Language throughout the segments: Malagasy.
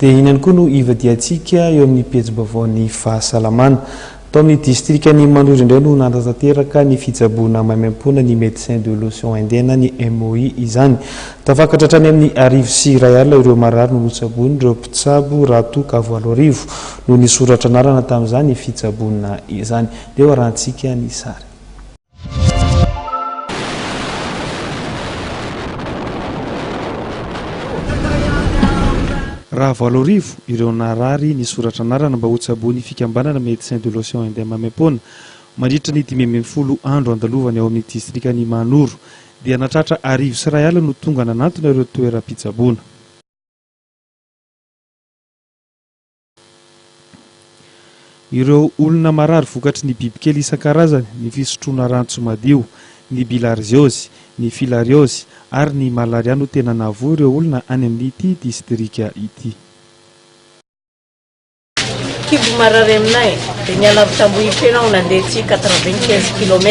dia inany koa no ivadiantsika eo amin'ny pejy-baovao ny fahasalamana. Tao amin'ny distrika ny Manoro indray no nantanteraka ny fitsaboana maimaim-poana ny médecin de lotion indienne ny MOI izany. Tafakatra hatrany amin'ny arivo sy iray alina ireo marary no notsaboiny ireo mpitsabo raha toa ka 8 arivo no nisoratra anarana tamin'izany ny fitsaboana izany. Dia arahantsika ny sary. Raha 8 arivo ireo narary ny soratra anarana mba ho tsaboany fikambanana médecin de lotion indray maimaim-poana mandritra ny 10 andro andalovany ao amin'ny distrika ny Manoro dia natratra arivo sy iray alina no tonga nanantona ireo toeram-pitsaboana. Ireo olona marary vokatry ny bibikely isan-karazany, ny fisotroana rantso madio, ny bilharziose, ny filariose ary ny malaria no tena navoa ireo olona any amin'ity distrika ity. Kibo marary aminay dia nialavitra ambohim-pena nandeha tsy 95 km.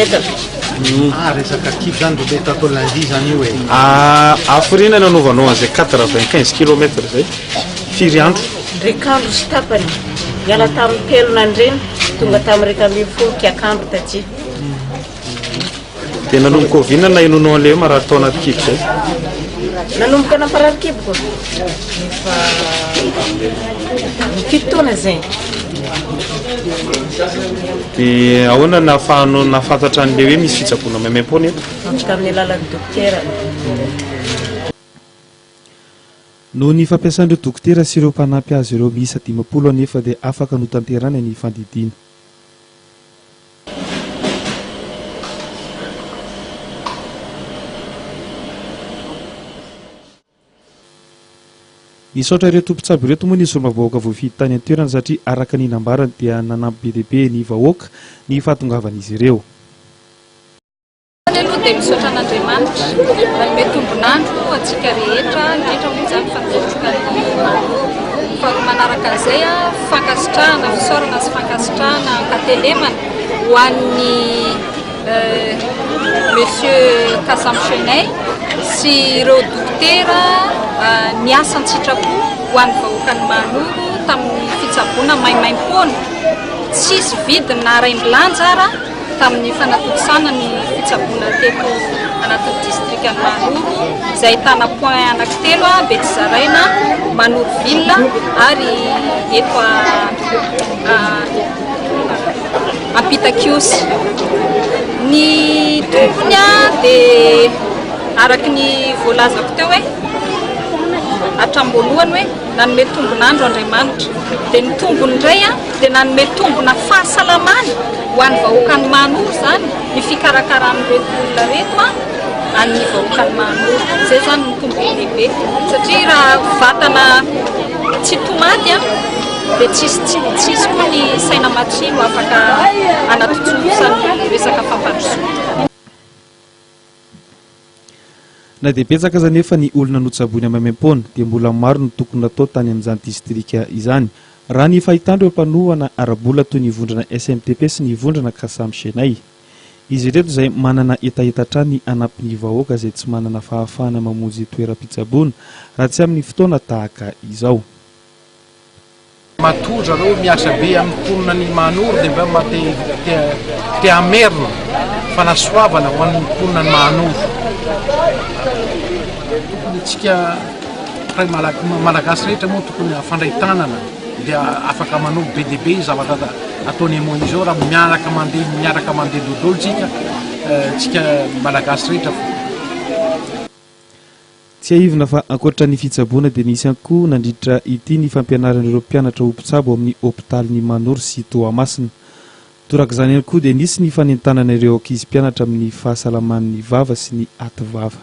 Resaka kibo zany dia tato lundi zany io e. Afrina nanovanao an'izay 95 km zay. Firy andro? Rikandro sy tapany. Niala tamin'ny telo nandreny tonga tamin'ny 120 kiakandro taty. Dia nanomboka oviana na inonao an'ilay marary tao anaty kibo zay? Nanomboka naparary kiboko. Efa 7 taona zay. Dia ahoana nafantatra an'ilay hoe misy fitsaboana maimaim-poana eto? Antoka amin'ny alalan'ny dokotera. No ny fampiasan'ireo dokotera sy ireo mpanampy azy ireo miisa 50 anefa dia afaka no tanterana ny fandidiana. Nisaotra ireo tompon-tsabo ireto moa ny solombavam-bahoaka voafidy tany an-toerana satria araka ny nambarany dia nanampy be dia be ny vahoaka ny fahatongavan'izy ireo. Aloha dia misaotra an'Andriamanitra manome tombonandro antsika rehetra indrindra moa izany fandatsika ny faharoa manaraka an'izay fankasitrahana fisaorana sy fankasitrahana ankatelemana ho an'ny Monsieur Kassam Chenay sy ireo dokotera niasa an-tsitrapo ho an'ny vahoakan'ny Manoro tamin'ny fitsaboana maimaim-poana. Tsisy vidiny na ray milanjara tamin'ny fanatokisana ny fitsaboana teto anatin'ny distrika ny Manoro izay ahitana point anankitelo Betizaraina, Manoroville ary eto Ampitakiosy. Ny tompony dia araky ny voalazako teo hoe hatramboalohany hoe nanome tombonandro Andriamanitra dia ny tombony indray dia nanome tombona fahasalamana ho an'ny vahoakan'ny Manoro zany ny fikarakarana olona reto amin'ny vahoakan'ny Manoro. Izay zany ny tombony lehibe satria raha vatana tsy tomady dia tsisy koa ny saina matsilo afaka anatotsosany resaka fampandrosoana. Na dia betsaka zany efa ny olona notsaboiny maimaim-poana dia mbola maro no tokony natao tany amin'izany distrika izany. Raha ny fahitandreo mpanohana arabola toy ny vondrana SMTP sy ny vondrana Kassam Chenay. Izy ireto izay manana etaeta ny anampy ny vahoaka izay tsy manana fahafahana mamonjy toeram-pitsaboana raha tsy amin'ny fotoana tahaka izao. Matoja reo miasa be amin'ny mponina ny Manoro dia mba te hamerina fanasoavana ho an'ny mponina ny Manoro. Tokony tsika malagasy rehetra moa tokony afandray tanana dia afaka manao be dia be zavatra ataony MOI izao raha miaraka mandeha dodolo tsika malagasy rehetra. Tsy ahivina fa ankoatra ny fitsaboana dia nisy ihany koa nandritra ity ny fampianaran'ireo mpianatra ho mpitsabo amin'ny hôpitaly ny Manoro sy Toamasina. Torak'izany ihany koa dia nisy ny fanentanana ireo ankizy mpianatra amin'ny fahasalaman'ny vava sy ny aty vava.